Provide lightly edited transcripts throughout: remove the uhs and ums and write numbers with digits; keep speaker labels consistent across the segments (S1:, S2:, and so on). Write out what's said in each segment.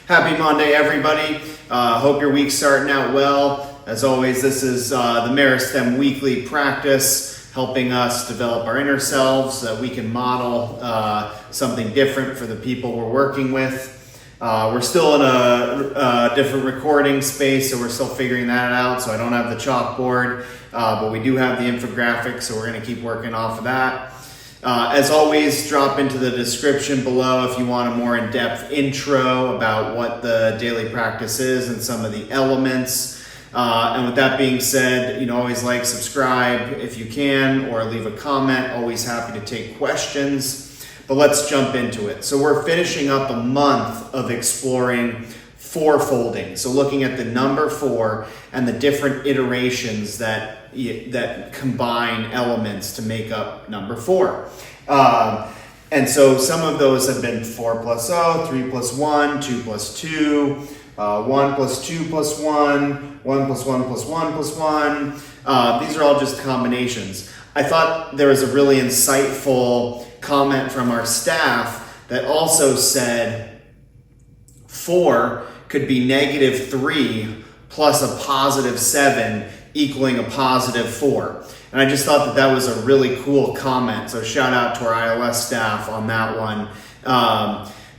S1: Happy Monday, everybody. Hope your week's starting out well. As always, this is the Meristem weekly practice, helping us develop our inner selves so that we can model something different for the people we're working with. We're still in a different recording space, so we're still figuring that out. So I don't have the chalkboard, but we do have the infographic, so we're going to keep working off of that. As always, drop into the description below if you want a more in-depth intro about what the daily practice is and some of the elements. And with that being said, always like, subscribe if you can, or leave a comment. Always happy to take questions. But let's jump into it. So we're finishing up a month of exploring fourfolding. So looking at the number 4 and the different iterations that combine elements to make up number 4. And so some of those have been 4 plus 0, 3 plus 1, 2 plus 2, 1 plus 2 plus 1, 1 plus 1 plus 1 plus 1. These are all just combinations. I thought there was a really insightful comment from our staff that also said 4 could be -3 plus a +7 equaling a +4. And I just thought that was a really cool comment. So shout out to our ILS staff on that one.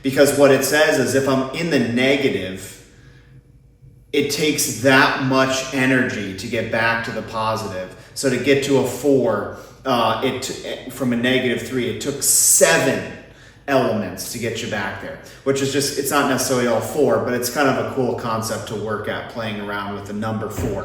S1: Because what it says is if I'm in the negative, it takes that much energy to get back to the positive. So to get to a 4, from a -3, it took 7 elements to get you back there, which is just, it's not necessarily all 4, but it's kind of a cool concept to work at, playing around with the number 4.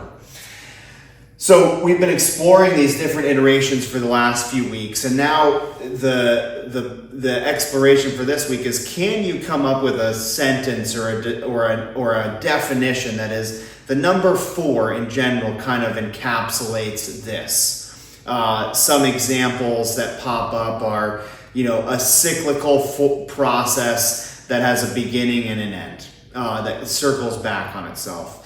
S1: So we've been exploring these different iterations for the last few weeks, and now the exploration for this week is, can you come up with a sentence or a definition that is the number 4 in general kind of encapsulates this? Some examples that pop up are, a cyclical process that has a beginning and an end, that circles back on itself.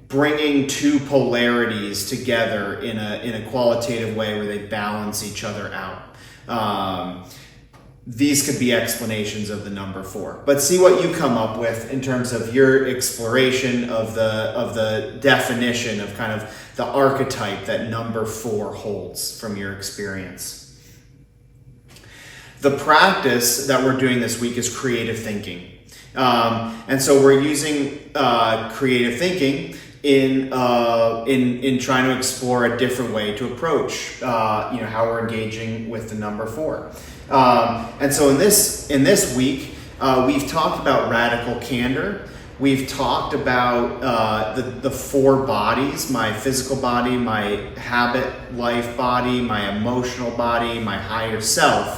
S1: Bringing 2 polarities together in a qualitative way where they balance each other out. These could be explanations of the number 4. But see what you come up with in terms of your exploration of the definition of kind of the archetype that number 4 holds from your experience. The practice that we're doing this week is creative thinking. And so we're using creative thinking in trying to explore a different way to approach how we're engaging with the number 4. And so in this week, we've talked about radical candor. We've talked about the 4 bodies: my physical body, my habit life body, my emotional body, my higher self.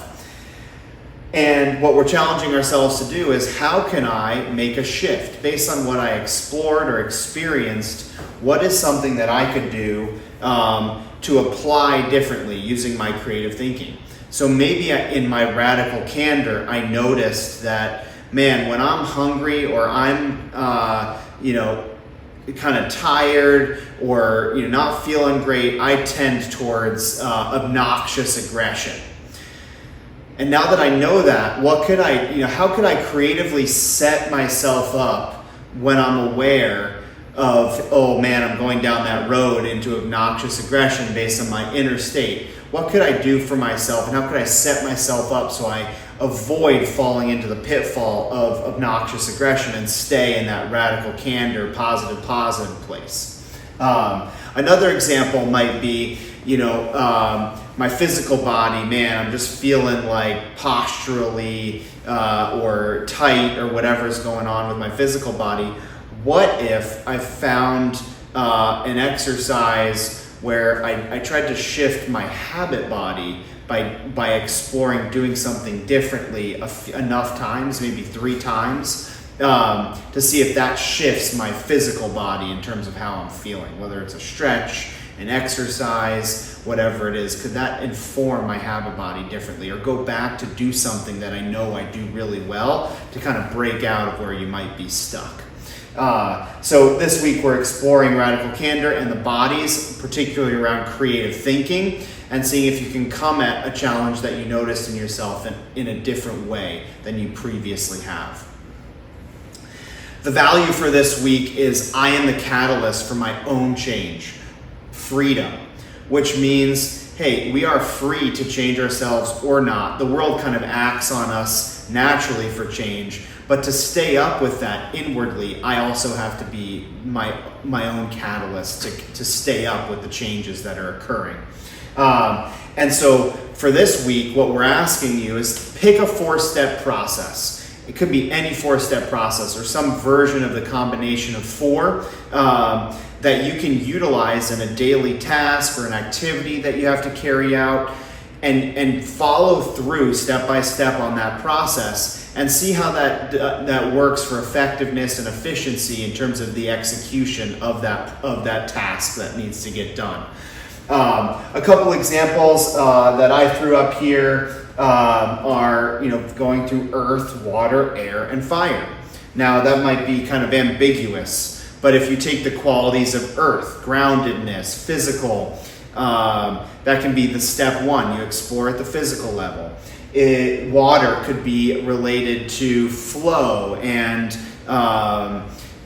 S1: And what we're challenging ourselves to do is, how can I make a shift based on what I explored or experienced? What is something that I could do to apply differently using my creative thinking? So maybe in my radical candor, I noticed that, man, when I'm hungry or I'm, kind of tired or not feeling great, I tend towards obnoxious aggression. And now that I know that, how could I creatively set myself up when I'm aware of, oh man, I'm going down that road into obnoxious aggression based on my inner state? What could I do for myself, and how could I set myself up so I avoid falling into the pitfall of obnoxious aggression and stay in that radical candor, positive place? Another example might be, my physical body, man, I'm just feeling like posturally or tight or whatever's going on with my physical body. What if I found an exercise where I tried to shift my habit body by exploring doing something differently enough times, maybe 3 times, to see if that shifts my physical body in terms of how I'm feeling, whether it's a stretch, an exercise, whatever it is. Could that inform my habit body differently, or go back to do something that I know I do really well to kind of break out of where you might be stuck? So this week we're exploring radical candor and the bodies, particularly around creative thinking, and seeing if you can come at a challenge that you noticed in yourself in a different way than you previously have. The value for this week is I am the catalyst for my own change, freedom, which means, hey, we are free to change ourselves or not. The world kind of acts on us naturally for change, but to stay up with that inwardly, I also have to be my own catalyst to stay up with the changes that are occurring. And so for this week, what we're asking you is pick a 4-step process. It could be any 4-step process or some version of the combination of 4 that you can utilize in a daily task or an activity that you have to carry out, and follow through step by step on that process and see how that works for effectiveness and efficiency in terms of the execution of that task that needs to get done. A couple examples that I threw up here are, going through earth, water, air, and fire. Now that might be kind of ambiguous, but if you take the qualities of earth, groundedness, physical, that can be the step 1. You explore at the physical level. Water could be related to flow and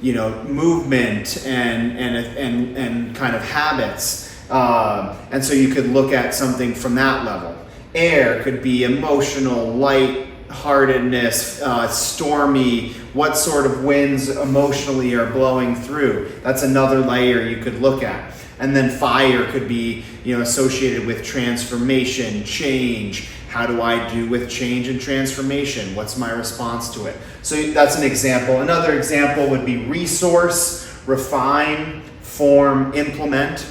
S1: movement and kind of habits, and so you could look at something from that level. Air could be emotional, light-heartedness, stormy, what sort of winds emotionally are blowing through. That's another layer you could look at. And then fire could be, associated with transformation, change. How do I do with change and transformation? What's my response to it? So that's an example. Another example would be resource, refine, form, implement.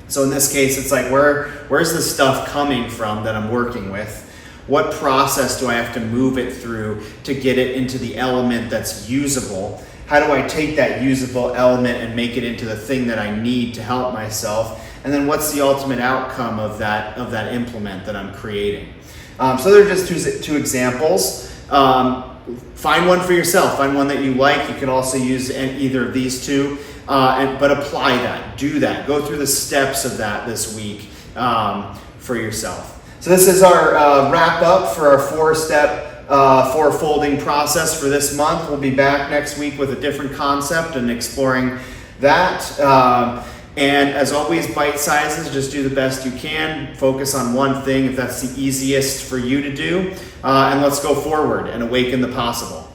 S1: So in this case, it's like, where's the stuff coming from that I'm working with? What process do I have to move it through to get it into the element that's usable? How do I take that usable element and make it into the thing that I need to help myself? And then what's the ultimate outcome of that implement that I'm creating? So they're just two examples. Find one for yourself. Find one that you like. You can also use either of these two. But apply that, do that, go through the steps of that this week for yourself. So this is our wrap up for our 4-step 4-folding process for this month. We'll be back next week with a different concept and exploring that. And as always, bite sizes, just do the best you can. Focus on one thing if that's the easiest for you to do. And let's go forward and awaken the possible.